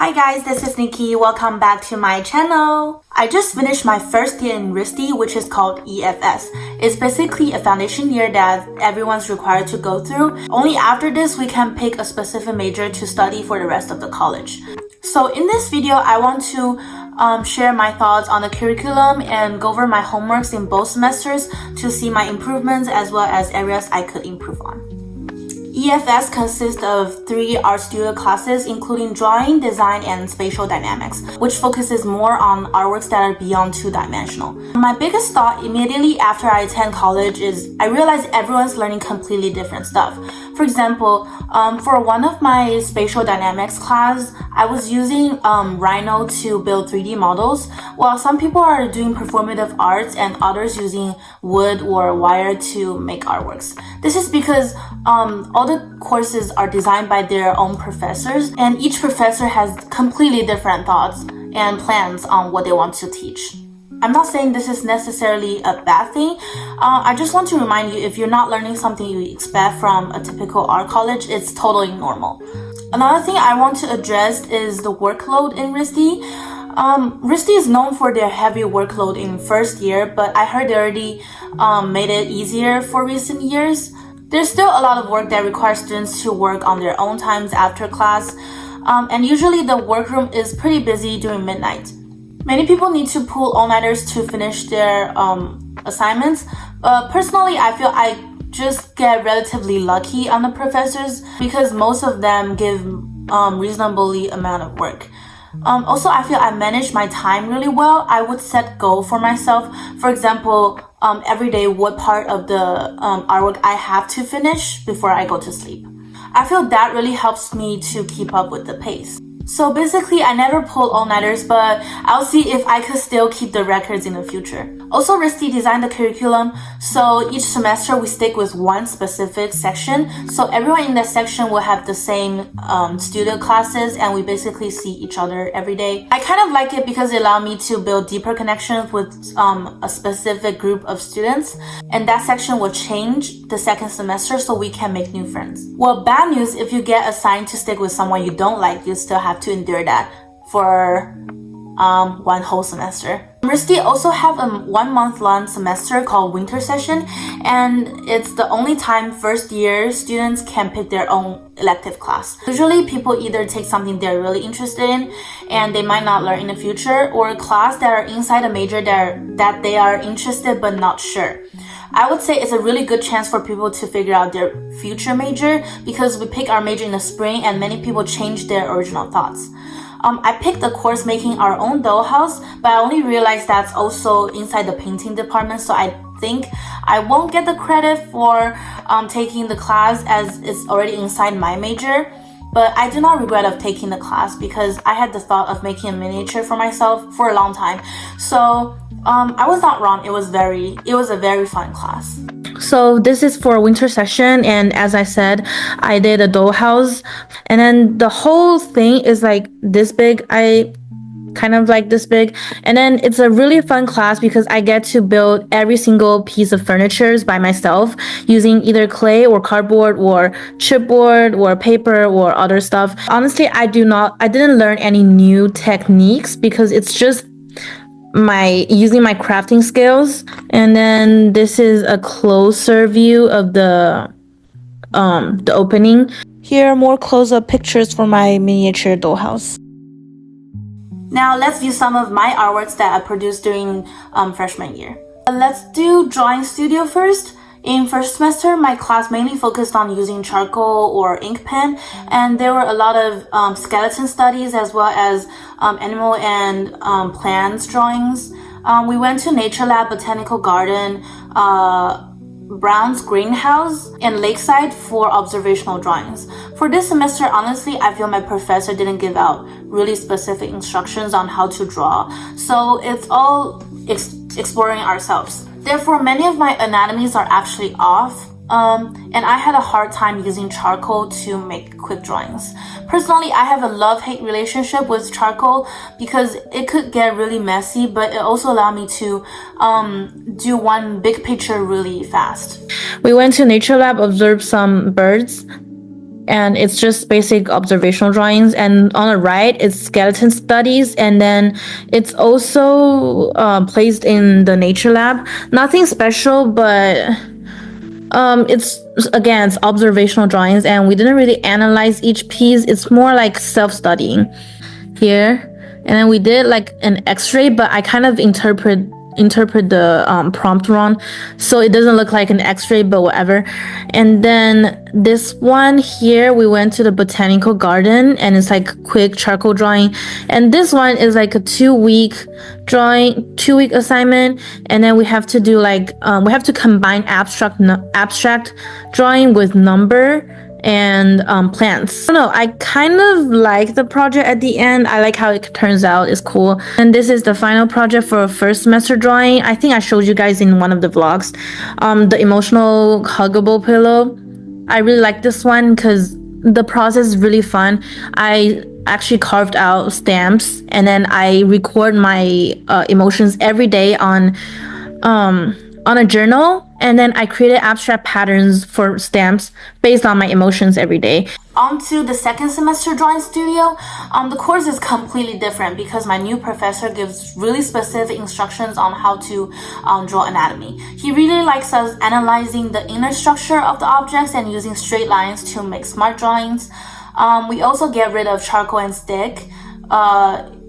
Hi guys, this is Nikki. Welcome back to my channel. I just finished my first year in RISD, which is called EFS. It's basically a foundation year that everyone's required to go through. Only after this, we can pick a specific major to study for the rest of the college. So in this video, I want to share my thoughts on the curriculum and go over my homeworks in both semesters to see my improvements as well as areas I could improve on. EFS consists of 3 art studio classes, including drawing, design, and spatial dynamics, which focuses more on artworks that are beyond 2-dimensional. My biggest thought immediately after I attend college is I realized everyone's learning completely different stuff. For example, for one of my spatial dynamics class, I was using Rhino to build 3D models, while some people are doing performative arts and others using wood or wire to make artworks. This is because all the courses are designed by their own professors, and each professor has completely different thoughts and plans on what they want to teach. I'm not saying this is necessarily a bad thing. I just want to remind you, if you're not learning something you expect from a typical art college, it's totally normal. Another thing I want to address is the workload in RISD. RISD is known for their heavy workload in first year, but I heard they already made it easier for recent years. There's still a lot of work that requires students to work on their own times after class, and usually the workroom is pretty busy during midnight. Many people need to pull all-nighters to finish their assignments. Personally, I feel I just get relatively lucky on the professors because most of them give reasonably amount of work. Also, I feel I manage my time really well. I would set goal for myself. For example, every day what part of the artwork I have to finish before I go to sleep. I feel that really helps me to keep up with the pace. So basically, I never pull all-nighters, but I'll see if I could still keep the records in the future. Also, RISD designed the curriculum, so each semester we stick with one specific section. So everyone in that section will have the same studio classes, and we basically see each other every day. I kind of like it because it allowed me to build deeper connections with a specific group of students, and that section will change the second semester so we can make new friends. Well, bad news, if you get assigned to stick with someone you don't like, you still have to endure that for one whole semester. RISD also have a 1-month-long semester called winter session, and it's the only time first year students can pick their own elective class. Usually people either take something they're really interested in and they might not learn in the future, or a class that are inside a major that they are interested but not sure. I would say it's a really good chance for people to figure out their future major because we pick our major in the spring and many people change their original thoughts. I picked the course making our own dollhouse, but I only realized that's also inside the painting department, so I think I won't get the credit for taking the class as it's already inside my major. But I do not regret of taking the class because I had the thought of making a miniature for myself for a long time. So I was not wrong. It was a very fun class. So this is for winter session, and as I said, I did a dollhouse, and then the whole thing is like this big. I kind of like this big, and then it's a really fun class because I get to build every single piece of furniture by myself using either clay or cardboard or chipboard or paper or other stuff. Honestly, I didn't learn any new techniques because it's just using my crafting skills. And then this is a closer view of the opening. Here are more close-up pictures for my miniature dollhouse. Now let's view some of my artworks that I produced during freshman year. Let's do drawing studio first. In first semester, my class mainly focused on using charcoal or ink pen, and there were a lot of skeleton studies as well as animal and plants drawings. We went to Nature Lab, Botanical Garden, Brown's Greenhouse, and Lakeside for observational drawings. For this semester, honestly, I feel my professor didn't give out really specific instructions on how to draw, so it's all exploring ourselves. Therefore, many of my anatomies are actually off, and I had a hard time using charcoal to make quick drawings. Personally, I have a love-hate relationship with charcoal because it could get really messy, but it also allowed me to do one big picture really fast. We went to Nature Lab, observed some birds. and it's just basic observational drawings. And on the right, it's skeleton studies, and then it's also placed in the nature lab. Nothing special, but it's observational drawings, and we didn't really analyze each piece. It's more like self-studying here. And then we did like an x-ray, but I kind of interpret the prompt wrong, so it doesn't look like an x-ray, but whatever. And then this one here, we went to the botanical garden, and it's like quick charcoal drawing. And this one is like a 2-week assignment, and then we have to do like we have to combine abstract drawing with number and plants. I don't know, I kind of like the project at the end. I like how it turns out. It's cool. And this is the final project for a first semester drawing. I think I showed you guys in one of the vlogs. The emotional huggable pillow. I really like this one because the process is really fun. I actually carved out stamps, and then I record my emotions every day on a journal, and then I created abstract patterns for stamps based on my emotions every day. On to the second semester drawing studio. The course is completely different because my new professor gives really specific instructions on how to draw anatomy. He really likes us analyzing the inner structure of the objects and using straight lines to make smart drawings. We also get rid of charcoal and stick.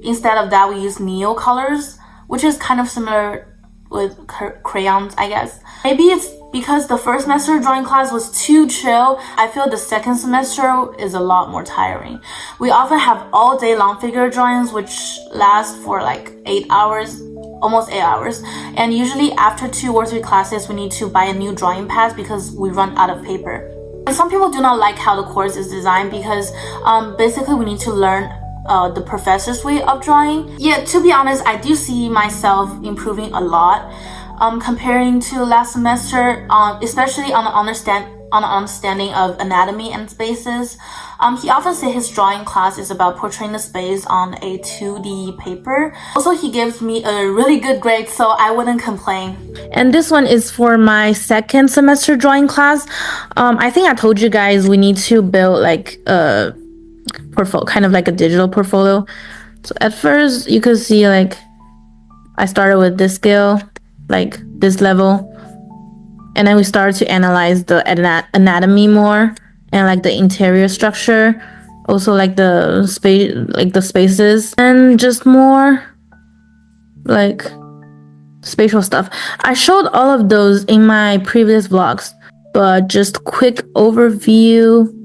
Instead of that, we use Neo colors, which is kind of similar with crayons, I guess. Maybe it's because the first semester drawing class was too chill. I feel the second semester is a lot more tiring. We often have all day long figure drawings, which last for like 8 hours, almost 8 hours. And usually after 2 or 3 classes, we need to buy a new drawing pad because we run out of paper. And some people do not like how the course is designed because basically we need to learn the professor's way of drawing. Yeah, to be honest, I do see myself improving a lot comparing to last semester, especially on the understanding of anatomy and spaces. He often says his drawing class is about portraying the space on a 2D paper. Also, he gives me a really good grade, so I wouldn't complain. And this one is for my second semester drawing class. I think I told you guys we need to build like a portfolio, kind of like a digital portfolio. So at first you could see like I started with this scale, like this level, and then we started to analyze the anatomy more and like the interior structure, also like the space, like the spaces, and just more like spatial stuff. I showed all of those in my previous vlogs, but just quick overview.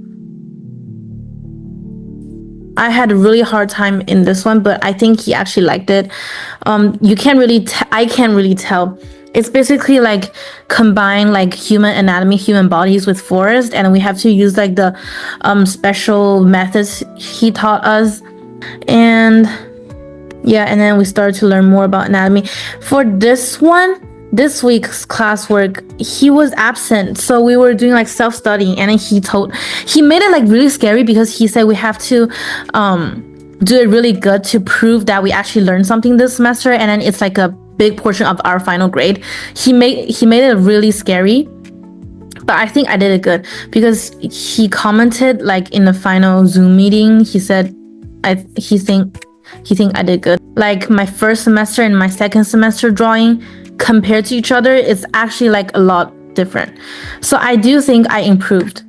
I had a really hard time in this one, but I think he actually liked it. You can't really, I can't really tell. It's basically like combine like human anatomy, human bodies with forest, and we have to use like the special methods he taught us. And yeah, and then we started to learn more about anatomy. For this one, this week's classwork, he was absent, so we were doing like self-studying, and then he made it like really scary because he said we have to do it really good to prove that we actually learned something this semester, and then it's like a big portion of our final grade. He made it really scary, but I think I did it good because he commented like in the final Zoom meeting. He said he think I did good. Like my first semester and my second semester drawing compared to each other, it's actually like a lot different. So I do think I improved.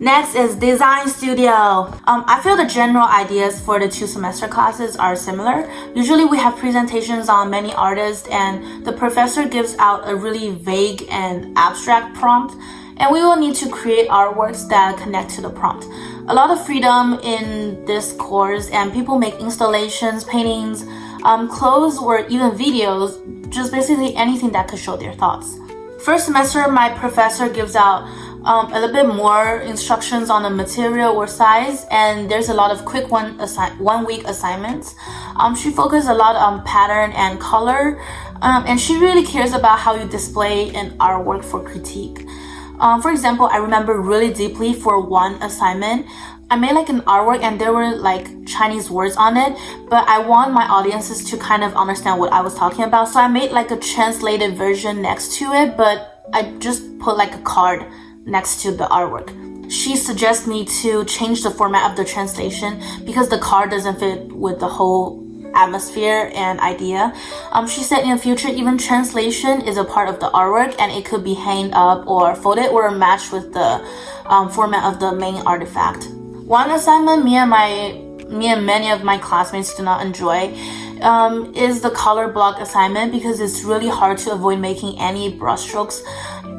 Next is design studio. I feel the general ideas for the 2 semester classes are similar. Usually we have presentations on many artists, and the professor gives out a really vague and abstract prompt, and we will need to create artworks that connect to the prompt. A lot of freedom in this course, and people make installations, paintings, clothes, or even videos, just basically anything that could show their thoughts. First semester, my professor gives out a little bit more instructions on the material or size, and there's a lot of quick one-week assignments. She focuses a lot on pattern and color, and she really cares about how you display an artwork for critique. For example, I remember really deeply for one assignment, I made like an artwork and there were like Chinese words on it, but I want my audiences to kind of understand what I was talking about. So I made like a translated version next to it, but I just put like a card next to the artwork. She suggests me to change the format of the translation because the card doesn't fit with the whole atmosphere and idea. She said in the future, even translation is a part of the artwork and it could be hanged up or folded or matched with the format of the main artifact. One assignment me and many of my classmates do not enjoy is the color block assignment because it's really hard to avoid making any brushstrokes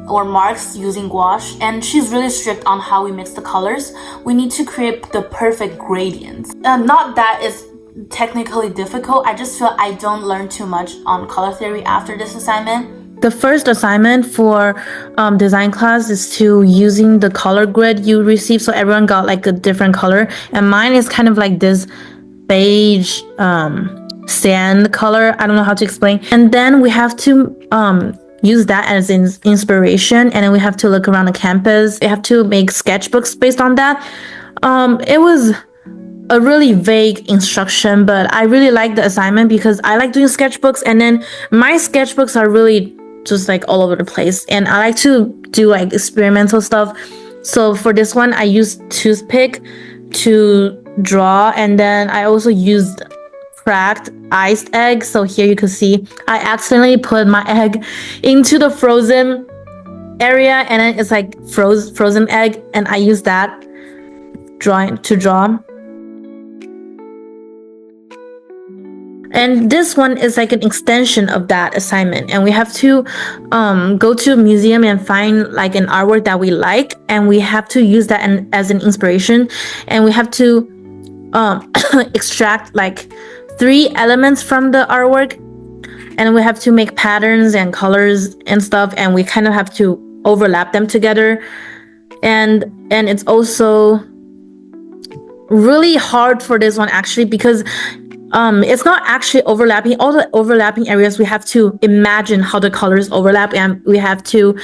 or marks using gouache, and she's really strict on how we mix the colors. We need to create the perfect gradients. Not that it's technically difficult, I just feel I don't learn too much on color theory after this assignment. The first assignment for design class is to using the color grid you received, so everyone got like a different color, and mine is kind of like this beige sand color. I don't know how to explain. And then we have to use that as inspiration, and then we have to look around the campus. We have to make sketchbooks based on that. It was a really vague instruction, but I really like the assignment because I like doing sketchbooks, and then my sketchbooks are really just like all over the place, and I like to do like experimental stuff. So for this one, I used toothpick to draw, and then I also used cracked iced egg. So here you can see I accidentally put my egg into the frozen area, and then it's like frozen egg, and I used that to draw. And this one is like an extension of that assignment, and we have to go to a museum and find like an artwork that we like, and we have to use that as an inspiration, and we have to extract like 3 elements from the artwork, and we have to make patterns and colors and stuff, and we kind of have to overlap them together. And it's also really hard for this one actually because it's not actually overlapping. All the overlapping areas, we have to imagine how the colors overlap, and we have to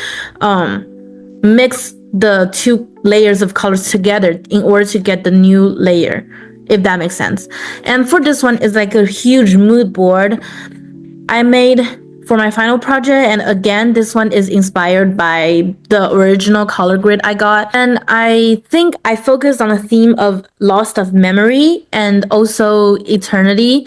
mix the 2 layers of colors together in order to get the new layer, if that makes sense. And for this one, it's like a huge mood board I made for my final project, and again, this one is inspired by the original color grid I got. And I think I focused on a theme of loss of memory and also eternity.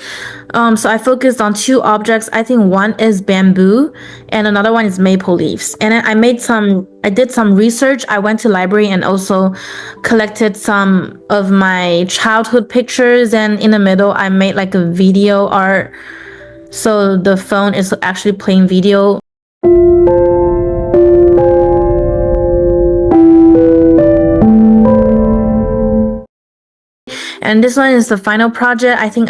So I focused on 2 objects. I think one is bamboo and another one is maple leaves. And then I did some research. I went to library and also collected some of my childhood pictures, and in the middle I made like a video art. So the phone is actually playing video. And this one is the final project. I think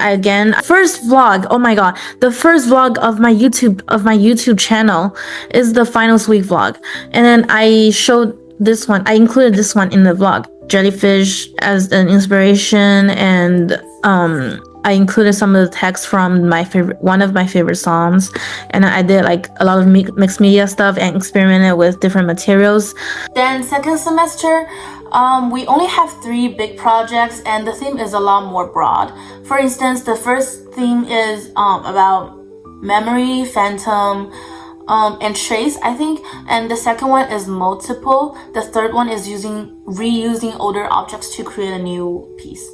first vlog. Oh my god, the first vlog of my YouTube channel is the finals week vlog. And then I showed this one. I included this one in the vlog, jellyfish as an inspiration, and I included some of the text from one of my favorite songs, and I did like a lot of mixed media stuff and experimented with different materials. Then second semester, we only have 3 big projects, and the theme is a lot more broad. For instance, the first theme is about memory, phantom, and trace, I think, and the second one is multiple. The third one is reusing older objects to create a new piece.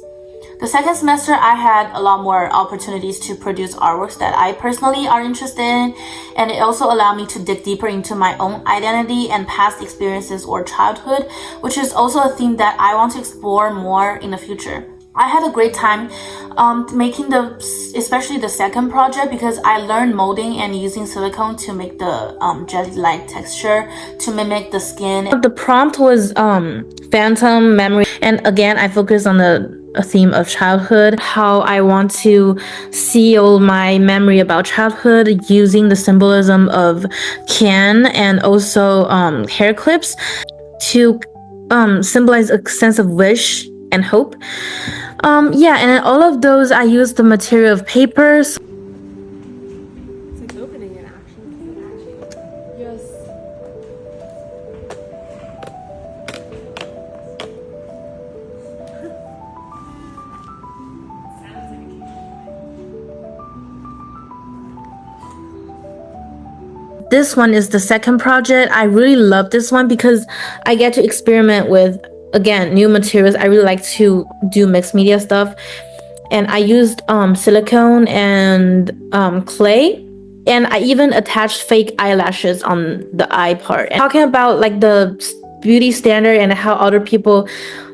The second semester, I had a lot more opportunities to produce artworks that I personally are interested in, and it also allowed me to dig deeper into my own identity and past experiences or childhood, which is also a theme that I want to explore more in the future. I had a great time making especially the second project, because I learned molding and using silicone to make the jelly-like texture to mimic the skin. The prompt was phantom memory, and again I focused on a theme of childhood, how I want to seal my memory about childhood using the symbolism of can and also hair clips to symbolize a sense of wish and hope. Yeah, and in all of those I used the material of paper. It's like opening it actually. Yes. this one is the second project. I really love this one because I get to experiment with, again, new materials. I really like to do mixed media stuff. And I used silicone and clay. And I even attached fake eyelashes on the eye part. And talking about like the beauty standard and how other people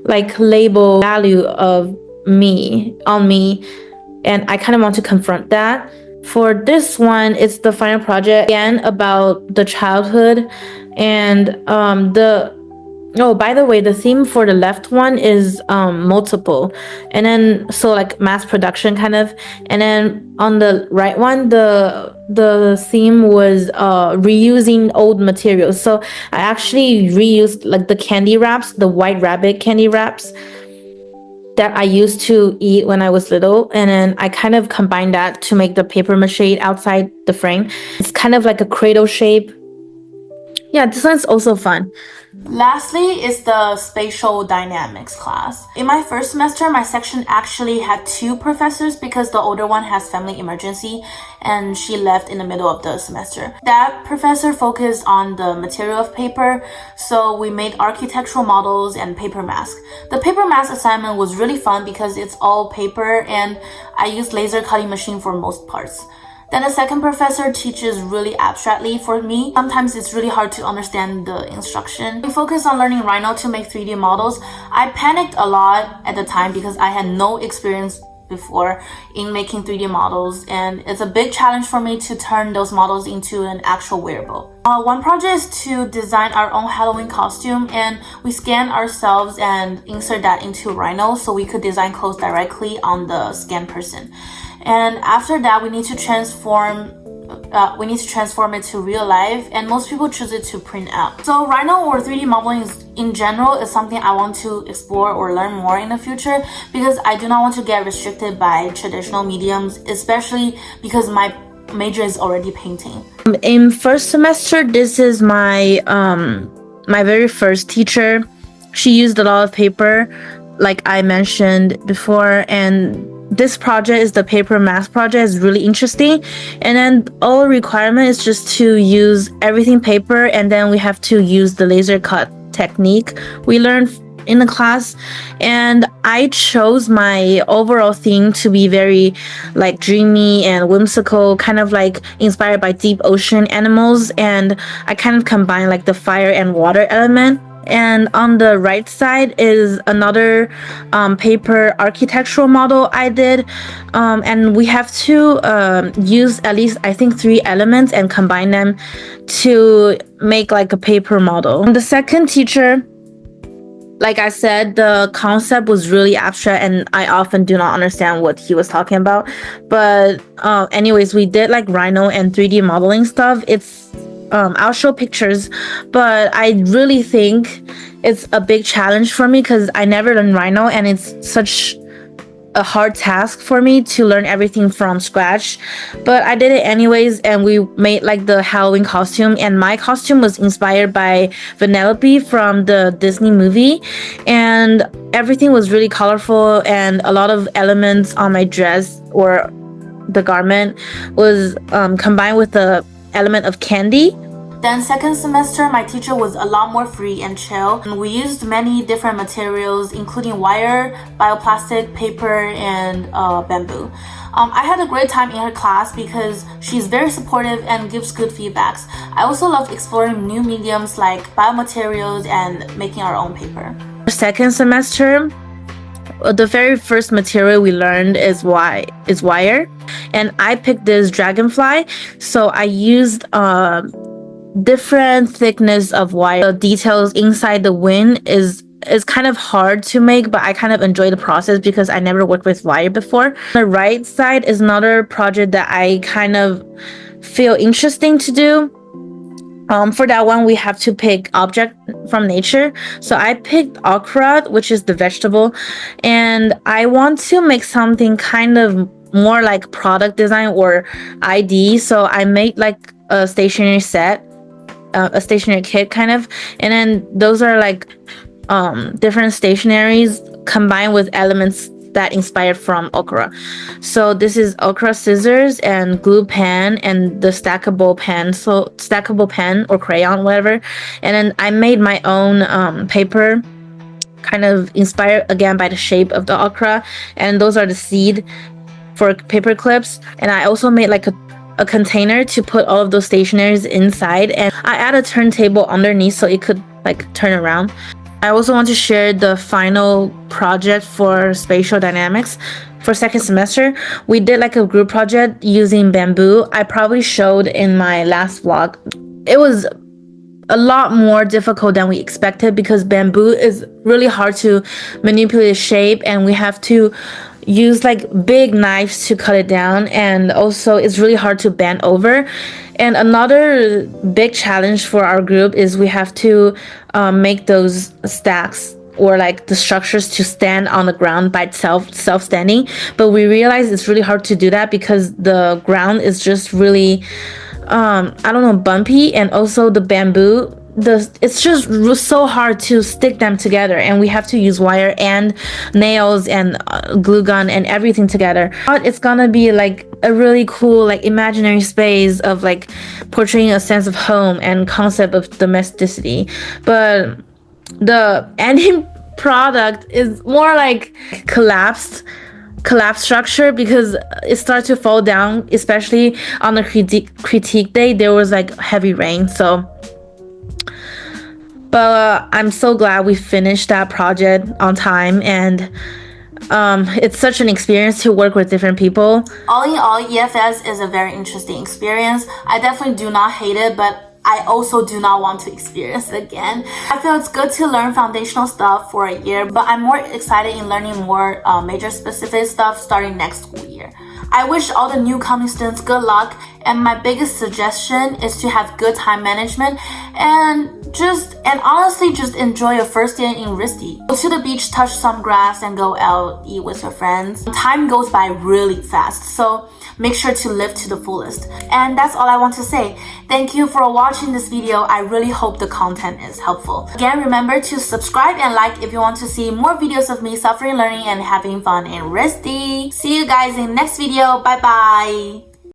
like label value of me on me. And I kind of want to confront that. For this one, it's the final project, again, about the childhood. And by the way, the theme for the left one is multiple. And then, so like mass production kind of. And then on the right one, the theme was reusing old materials. So I actually reused like the candy wraps, the White Rabbit candy wraps that I used to eat when I was little, and then I kind of combined that to make the paper mache outside the frame. It's kind of like a cradle shape. Yeah, this one's also fun. Lastly is the spatial dynamics class. In my first semester, my section actually had 2 professors because the older one has family emergency and she left in the middle of the semester. That professor focused on the material of paper, so we made architectural models and paper mask. The paper mask assignment was really fun because it's all paper and I used laser cutting machine for most parts. Then the second professor teaches really abstractly for me. Sometimes it's really hard to understand the instruction. We focused on learning Rhino to make 3D models. I panicked a lot at the time because I had no experience before in making 3D models, and it's a big challenge for me to turn those models into an actual wearable. One project is to design our own Halloween costume, and we scan ourselves and insert that into Rhino so we could design clothes directly on the scanned person. And after that, we need to transform it to real life, and most people choose it to print out. So Rhino or 3D modeling in general is something I want to explore or learn more in the future because I do not want to get restricted by traditional mediums, especially because my major is already painting. In first semester, this is my my very first teacher. She used a lot of paper, like I mentioned before, and this project is the paper mask project. Is really interesting. And then all requirement is just to use everything paper, and then we have to use the laser cut technique we learned in the class. And I chose my overall theme to be very like dreamy and whimsical, kind of like inspired by deep ocean animals, and I kind of combine like the fire and water element. And on the right side is another paper architectural model I did, and we have to use at least I think 3 elements and combine them to make like a paper model. And the second teacher, like I said, the concept was really abstract and I often do not understand what he was talking about, but anyways, we did like Rhino and 3D modeling stuff. I'll show pictures, but I really think it's a big challenge for me because I never learned Rhino and it's such a hard task for me to learn everything from scratch. But I did it anyways, and we made like the Halloween costume, and my costume was inspired by Vanellope from the Disney movie, and everything was really colorful, and a lot of elements on my dress or the garment was combined with the element of candy. Then second semester, my teacher was a lot more free and chill. And we used many different materials, including wire, bioplastic, paper, and bamboo. I had a great time in her class because she's very supportive and gives good feedbacks. I also love exploring new mediums like biomaterials and making our own paper. Second semester, the very first material we learned is wire, and I picked this dragonfly. So I used different thickness of wire. The details inside the wing is kind of hard to make, but I kind of enjoy the process because I never worked with wire before. The right side is another project that I kind of feel interesting to do. For that one, we have to pick object from nature. So I picked okra, which is the vegetable, and I want to make something kind of more like product design or ID. So I made like a stationery set, a stationery kit kind of, and then those are like different stationaries combined with elements that inspired from okra. So this is okra scissors and glue pen and the stackable pen, so stackable pen or crayon, whatever. And then I made my own paper, kind of inspired again by the shape of the okra, and those are the seed for paper clips. And I also made like a container to put all of those stationaries inside, and I added a turntable underneath so it could like turn around. I also want to share the final project for spatial dynamics for second semester. We did like a group project using bamboo. I probably showed in my last vlog. It was a lot more difficult than we expected because bamboo is really hard to manipulate shape, and we have to use like big knives to cut it down, and also it's really hard to bend over. And another big challenge for our group is we have to make those stacks or like the structures to stand on the ground by itself, self-standing. But we realize it's really hard to do that because the ground is just really I don't know, bumpy, and also the bamboo, it's just so hard to stick them together, and we have to use wire and nails and glue gun and everything together. But it's gonna be like a really cool like imaginary space of like portraying a sense of home and concept of domesticity. But the ending product is more like collapse structure because it started to fall down, especially on the critique day. There was like heavy rain, so but I'm so glad we finished that project on time, and it's such an experience to work with different people. All in all, EFS is a very interesting experience. I definitely do not hate it, but I also do not want to experience it again. I feel it's good to learn foundational stuff for a year, but I'm more excited in learning more major specific stuff starting next school year. I wish all the new coming students good luck, and my biggest suggestion is to have good time management and honestly just enjoy your first day in RISD. Go to the beach, touch some grass, and go out eat with your friends. Time goes by really fast, so make sure to live to the fullest. And that's all I want to say. Thank you for watching this video. I really hope the content is helpful. Again, remember to subscribe and like if you want to see more videos of me suffering, learning, and having fun in RISD. See you guys in next video. Bye bye.